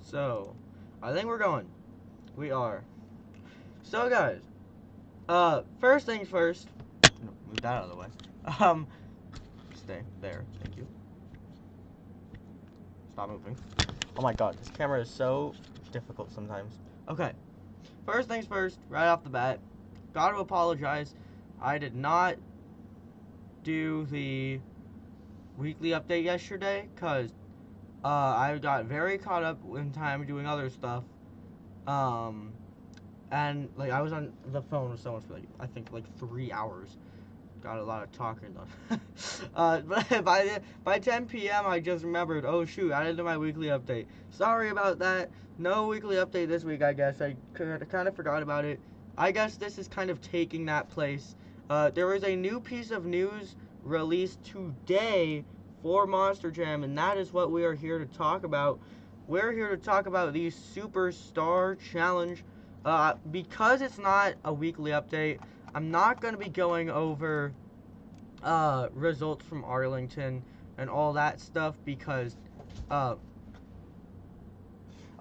So, I think we're going. We are. So, guys, first things first. Move that out of the way. Um, Stay there. Thank you. Stop moving. Oh my god, this camera is so difficult sometimes. Okay. First things first, right off the bat, gotta apologize. I did not do the weekly update yesterday because I got very caught up in time doing other stuff. And like I was on the phone with someone for like I think like 3 hours. Got a lot of talking done. But by 10 p.m. I just remembered. Oh shoot! I didn't do my weekly update. Sorry about that. No weekly update this week. I guess I kind of forgot about it. I guess this is kind of taking that place. There is a new piece of news released today for Monster Jam, and that is what we are here to talk about. We're here to talk about the Superstar Challenge. Because it's not a weekly update, I'm not going to be going over results from Arlington and all that stuff because,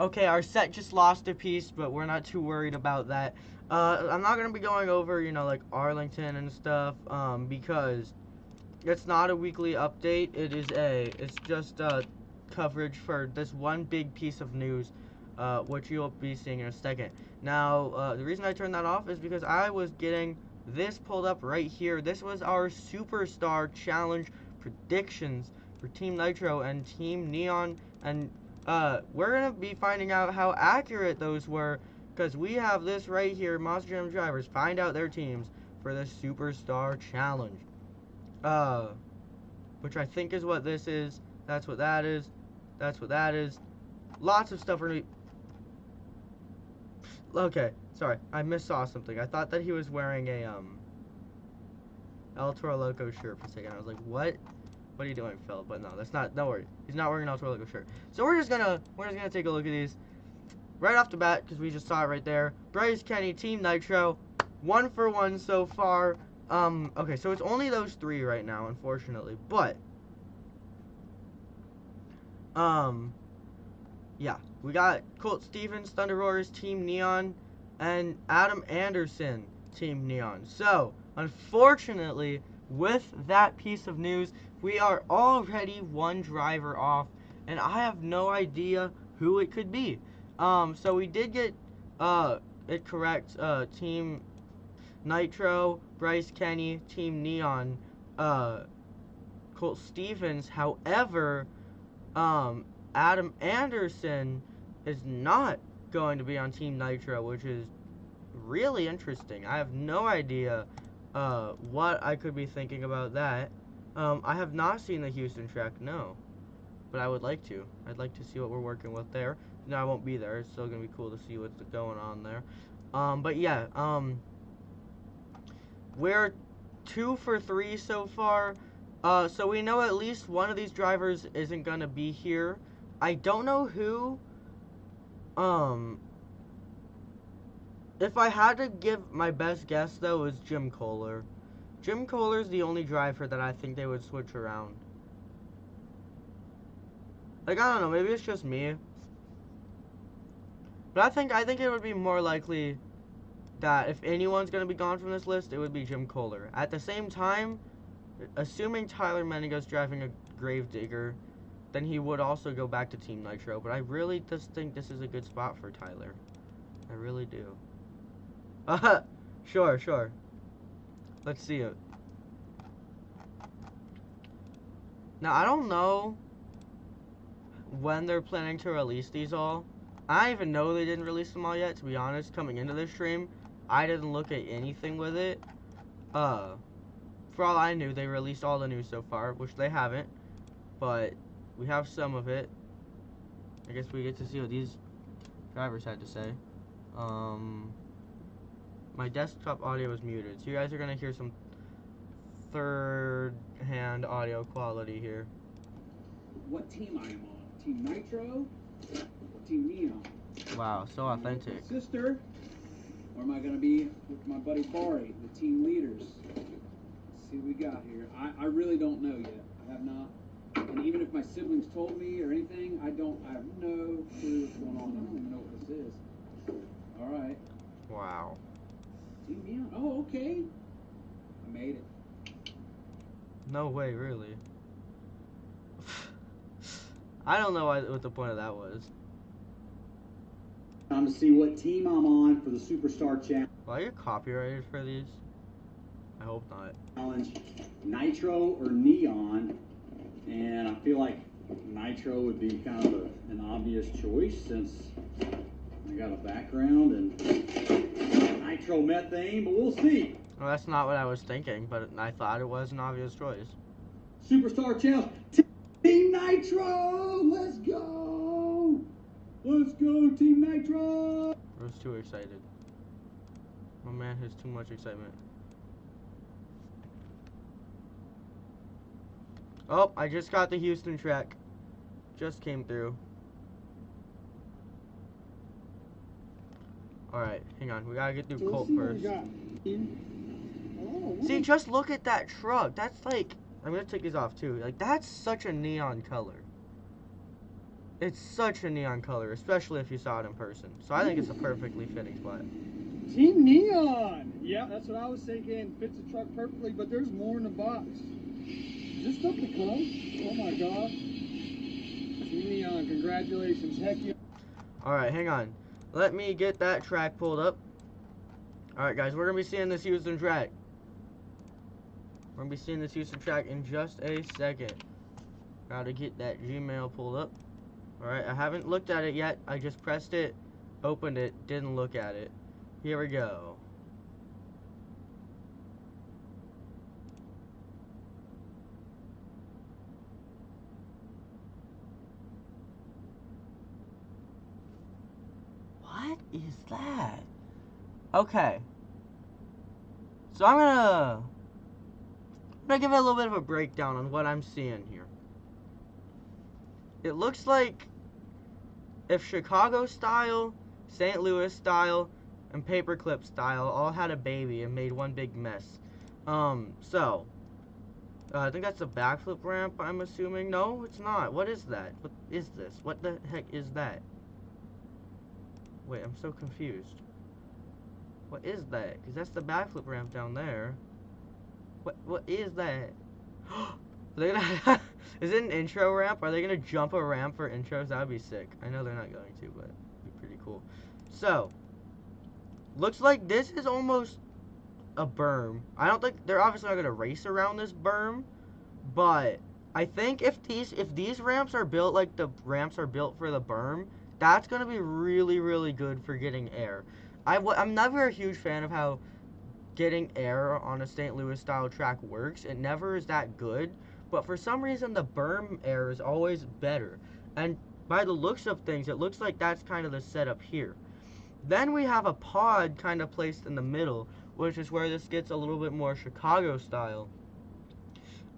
okay, our set just lost a piece, but we're not too worried about that. I'm not going to be going over, like Arlington and stuff, because it's not a weekly update. It's just coverage for this one big piece of news, which you'll be seeing in a second. Now, the reason I turned that off is because I was getting this pulled up right here. This was our Superstar Challenge predictions for Team Nitro and Team Neon, and we're going to be finding out how accurate those were, because we have this right here, Monster Jam drivers find out their teams for the Superstar Challenge. Which I think is what this is. That's what that is. That's what that is. Lots of stuff for me. Okay, sorry, I missaw something. I thought that he was wearing a El Toro Loco shirt for a second. I was like, what? What are you doing, Phil? But no, that's not. Don't worry, he's not wearing an El Toro Loco shirt. So we're just gonna take a look at these right off the bat because we just saw it right there. Bryce Kenny, Team Nitro, 1 for 1 so far. Okay, so it's only those 3 right now, unfortunately, but yeah, we got Colt Stevens, Thunder Roars, Team Neon, and Adam Anderson, Team Neon. So, unfortunately, with that piece of news, we are already 1 driver off, and I have no idea who it could be. So we did get, it correct, Team Nitro, Bryce Kenny, Team Neon, Colt Stevens. However, Adam Anderson is not going to be on Team Nitro, which is really interesting. I have no idea what I could be thinking about that. I have not seen the Houston track, no. But I would like to. I'd like to see what we're working with there. No, I won't be there. It's still going to be cool to see what's going on there. But yeah, we're 2 for 3 so far. So we know at least one of these drivers isn't going to be here. I don't know who. If I had to give my best guess, though, is Jim Kohler. Jim Kohler's the only driver that I think they would switch around. Like, I don't know, maybe it's just me. But I think it would be more likely that if anyone's going to be gone from this list, it would be Jim Kohler. At the same time, assuming Tyler Menninga's driving a Gravedigger, then he would also go back to Team Nitro. But I really just think this is a good spot for Tyler. I really do. Sure. Let's see it. Now, I don't know when they're planning to release these all. I don't even know they didn't release them all yet, to be honest. Coming into this stream, I didn't look at anything with it. For all I knew, they released all the news so far, which they haven't. But we have some of it. I guess we get to see what these drivers had to say. My desktop audio is muted, so you guys are going to hear some third-hand audio quality here. What team I am on? Team Nitro or Team Neon? Wow, so authentic. Sister, or am I going to be with my buddy Bari, the team leaders? Let's see what we got here. I really don't know yet. I have not. And even if my siblings told me or anything, I have no clue what's going No way, really. I don't know what the point of that was. Time to see what team I'm on for the Superstar Are you copyrighted for these? I hope not. Challenge. Nitro or Neon, and I feel like Nitro would be kind of an obvious choice since I got a background in nitromethane, but we'll see. Well, that's not what I was thinking, but I thought it was an obvious choice. Superstar Challenge. Team Nitro! Let's go! Let's go, Team Nitro! I was too excited. My man has too much excitement. Oh, I just got the Houston track. Just came through. Alright, hang on. We gotta get through Colt first. See, just look at that truck. That's like... I'm gonna take these off too. Like, that's such a neon color. It's such a neon color, especially if you saw it in person. So I think it's a perfectly fitting spot. Team Neon! Yeah, that's what I was thinking. Fits the truck perfectly, but there's more in the box. Is this stuff to come? Oh my god. Team Neon, congratulations. Heck yeah. Alright, hang on. Let me get that track pulled up. Alright, guys, we're gonna be seeing this Houston track. We're gonna be seeing this Houston track in just a second. Gotta get that Gmail pulled up. Alright, I haven't looked at it yet. I just pressed it, opened it, didn't look at it. Here we go. What is that? Okay. So I'm gonna give it a little bit of a breakdown on what I'm seeing here. It looks like if Chicago style, St. Louis style, and Paperclip style all had a baby and made one big mess. I think that's a backflip ramp, I'm assuming. No, it's not. What is that? What is this? What the heck is that? Wait, I'm so confused. What is that? Because that's the backflip ramp down there. What is that? They're gonna is it an intro ramp? Are they gonna jump a ramp for intros? That would be sick. I know they're not going to, but it'd be pretty cool. So, looks like this is almost a berm. I don't think they're obviously not gonna race around this berm, but I think if these ramps are built like the ramps are built for the berm, that's gonna be really, really good for getting air. I'm never a huge fan of how getting air on a St. Louis style track works. It never is that good, but for some reason the berm air is always better. And by the looks of things, it looks like that's kind of the setup here. Then we have a pod kind of placed in the middle, which is where this gets a little bit more Chicago style.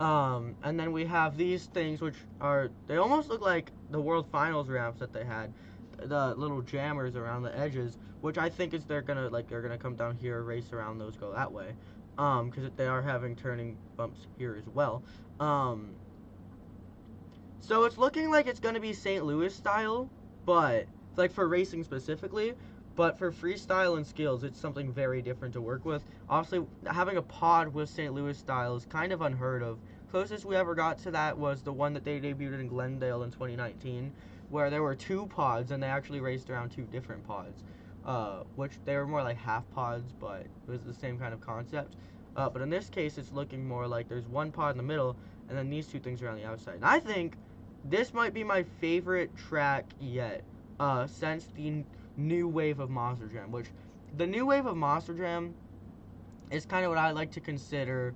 And then we have these things which they almost look like the World Finals ramps that they had. The little jammers around the edges, which I think is they're gonna come down here, race around those, go that way, because they are having turning bumps here as well. So it's looking like it's gonna be St. Louis style, but like for racing specifically, but for freestyle and skills, it's something very different to work with. Obviously, having a pod with St. Louis style is kind of unheard of. Closest we ever got to that was the one that they debuted in Glendale in 2019. Where there were 2 pods and they actually raced around 2 different pods, which they were more like half pods, but it was the same kind of concept. But in this case, it's looking more like there's 1 pod in the middle and then these 2 things are on the outside. And I think this might be my favorite track yet, since the new wave of Monster Jam, which the new wave of Monster Jam is kind of what I like to consider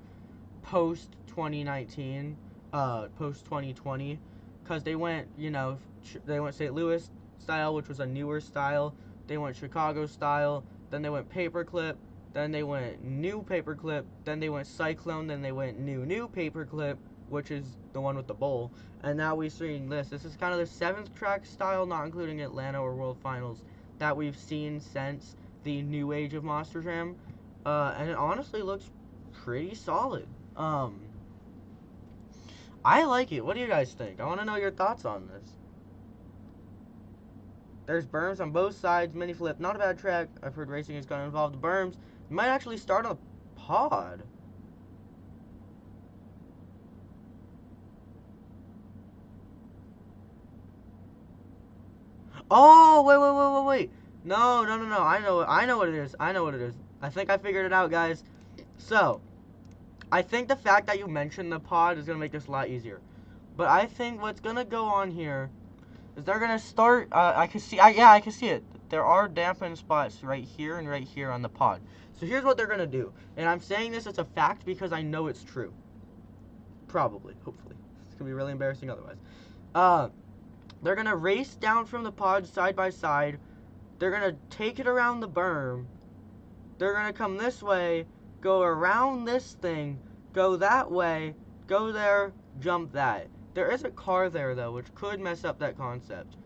post 2019, post 2020. Because they went, they went St. Louis style, which was a newer style. They went Chicago style. Then they went Paperclip. Then they went new Paperclip. Then they went Cyclone. Then they went new Paperclip, which is the one with the bowl. And now we're seeing this. This is kind of the 7th track style, not including Atlanta or World Finals, that we've seen since the new age of Monster Jam. And it honestly looks pretty solid. I like it. What do you guys think? I want to know your thoughts on this. There's berms on both sides. Mini flip, not a bad track. I've heard racing is going to involve the berms. You might actually start on a pod. Oh, wait. No. I know what it is. I think I figured it out, guys. So, I think the fact that you mentioned the pod is going to make this a lot easier. But I think what's going to go on here is they're going to start, I can see it. There are dampened spots right here and right here on the pod. So here's what they're going to do. And I'm saying this as a fact because I know it's true. Probably, hopefully. It's going to be really embarrassing otherwise. They're going to race down from the pod side by side. They're going to take it around the berm. They're going to come this way, go around this thing, go that way, go there, jump that. There is a car there, though, which could mess up that concept.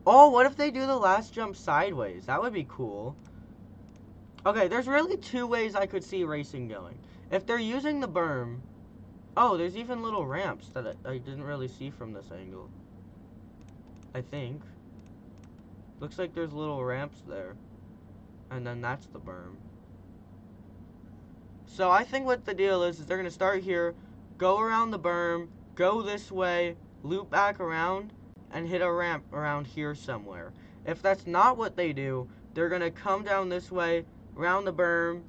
Oh, what if they do the last jump sideways? That would be cool. Okay, there's really two ways I could see racing going. If they're using the berm... Oh, there's even little ramps that I didn't really see from this angle. I think. Looks like there's little ramps there. And then that's the berm. So I think what the deal is they're going to start here, go around the berm, go this way, loop back around, and hit a ramp around here somewhere. If that's not what they do, they're going to come down this way, around the berm,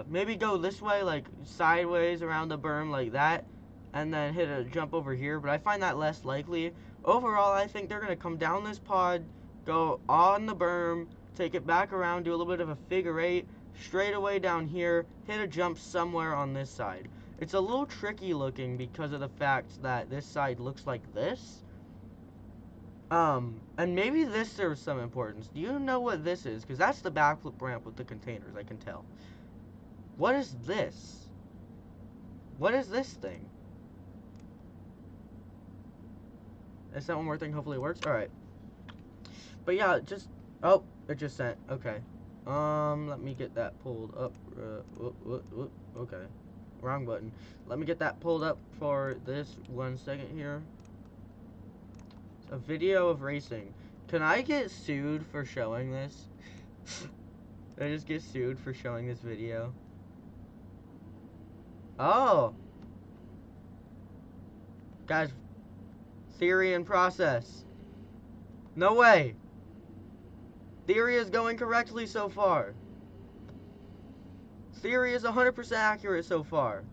maybe go this way, like sideways around the berm like that, and then hit a jump over here, but I find that less likely. Overall, I think they're going to come down this pod, go on the berm, take it back around, do a little bit of a figure eight, straight away down here, hit a jump somewhere on this side. It's a little tricky looking because of the fact that this side looks like this. And maybe this serves some importance. Do you know what this is? Because that's the backflip ramp with the containers, I can tell. What is this? What is this thing? Is that one more thing? Hopefully it works. Alright. But yeah, just... Oh, it just sent. Okay. Let me get that pulled up. Okay. Wrong button. Let me get that pulled up for this 1 second here. A video of racing. Can I get sued for showing this? Did I just get sued for showing this video? Oh. Guys, theory and process. No way. Theory is going correctly so far. Theory is 100% accurate so far.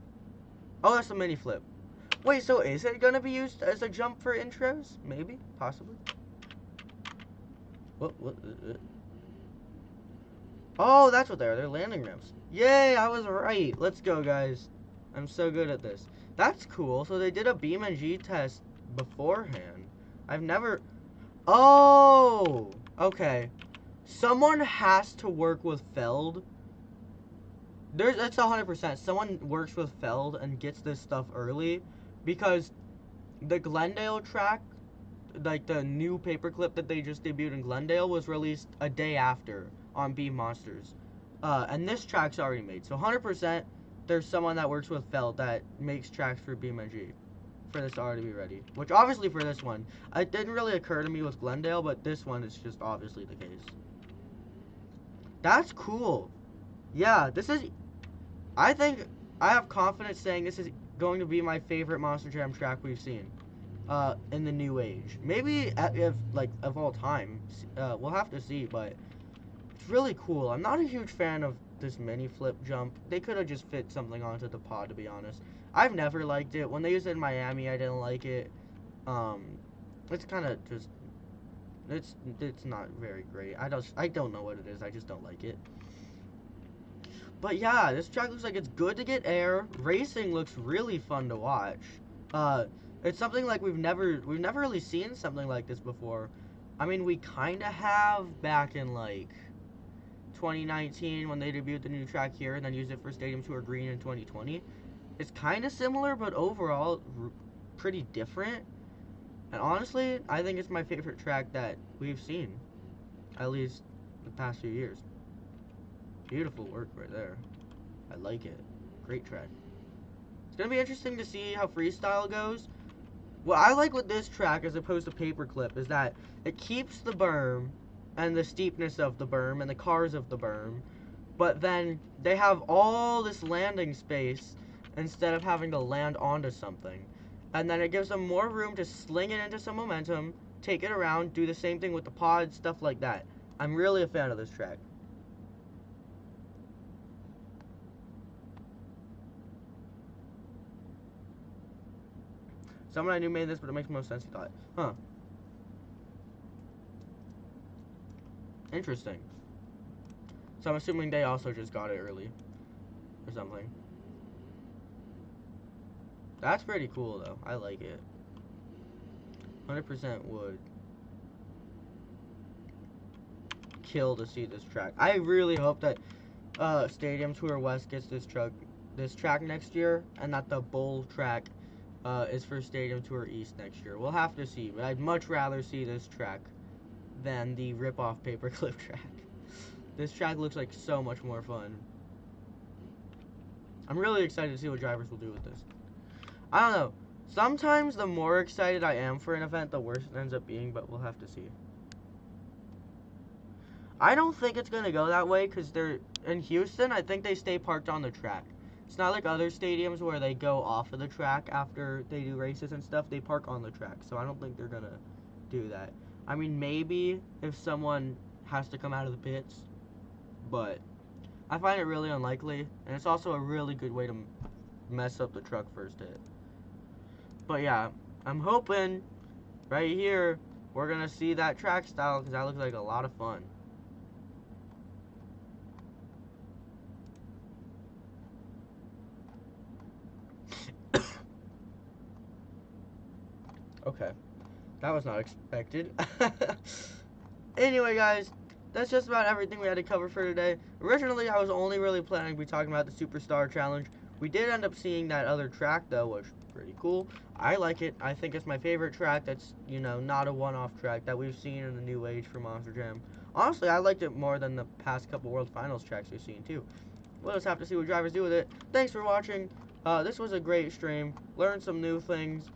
Oh, that's a mini flip. Wait, so is it gonna be used as a jump for intros? Maybe, possibly. What? Oh, that's what they are. They're landing ramps. Yay, I was right. Let's go, guys. I'm so good at this. That's cool. So they did a BeamNG test beforehand. I've never... Oh! Okay. Someone has to work with Feld. That's 100%. Someone works with Feld and gets this stuff early. Because the Glendale track, like the new paperclip that they just debuted in Glendale, was released a day after on Beam Monsters. And this track's already made. So 100%, there's someone that works with Feld that makes tracks for BeamNG for this to already be ready. Which obviously for this one, it didn't really occur to me with Glendale, but this one is just obviously the case. That's cool. Yeah, this is... I think I have confidence saying this is going to be my favorite Monster Jam track we've seen in the new age. Maybe if like of all time. We'll have to see, but it's really cool. I'm not a huge fan of this mini flip jump. They could have just fit something onto the pod, to be honest. I've never liked it. When they used it in Miami, I didn't like it. It's kind of just it's not very great. I don't know what it is. I just don't like it. But yeah, this track looks like it's good to get air. Racing looks really fun to watch. It's something like we've never really seen something like this before. I mean, we kind of have back in like 2019 when they debuted the new track here and then used it for Stadium Tour Green in 2020. It's kind of similar, but overall pretty different. And honestly, I think it's my favorite track that we've seen, at least the past few years. Beautiful work right there. I like it. Great track. It's going to be interesting to see how freestyle goes. What I like with this track as opposed to Paperclip is that it keeps the berm and the steepness of the berm and the cars of the berm, but then they have all this landing space instead of having to land onto something. And then it gives them more room to sling it into some momentum, take it around, do the same thing with the pods, stuff like that. I'm really a fan of this track. Someone I knew made this, but it makes most sense, he thought. Huh. Interesting. So I'm assuming they also just got it early. Or something. That's pretty cool, though. I like it. 100% would kill to see this track. I really hope that Stadium Tour West gets this track next year, and that the bowl track is for Stadium Tour East next year. We'll have to see, but I'd much rather see this track than the rip-off paperclip track. This track looks like so much more fun. I'm really excited to see what drivers will do with this. I don't know. Sometimes the more excited I am for an event, the worse it ends up being, but we'll have to see. I don't think it's going to go that way because they're in Houston. I think they stay parked on the track. It's not like other stadiums where they go off of the track after they do races and stuff. They park on the track, so I don't think they're going to do that. I mean, maybe if someone has to come out of the pits, but I find it really unlikely, and it's also a really good way to mess up the truck first hit. But yeah, I'm hoping right here we're going to see that track style because that looks like a lot of fun. Okay, that was not expected. Anyway, guys, that's just about everything we had to cover for today. Originally, I was only really planning to be talking about the Superstar Challenge. We did end up seeing that other track, though, which was pretty cool. I like it. I think it's my favorite track that's, you know, not a one-off track that we've seen in the new age for Monster Jam. Honestly, I liked it more than the past couple World Finals tracks we've seen, too. We'll just have to see what drivers do with it. Thanks for watching. This was a great stream. Learned some new things.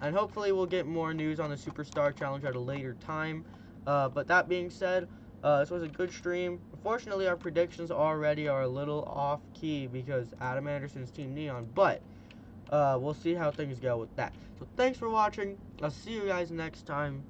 And hopefully we'll get more news on the Superstar Challenge at a later time. But that being said, this was a good stream. Unfortunately, our predictions already are a little off-key because Adam Anderson's Team Neon. But we'll see how things go with that. So thanks for watching. I'll see you guys next time.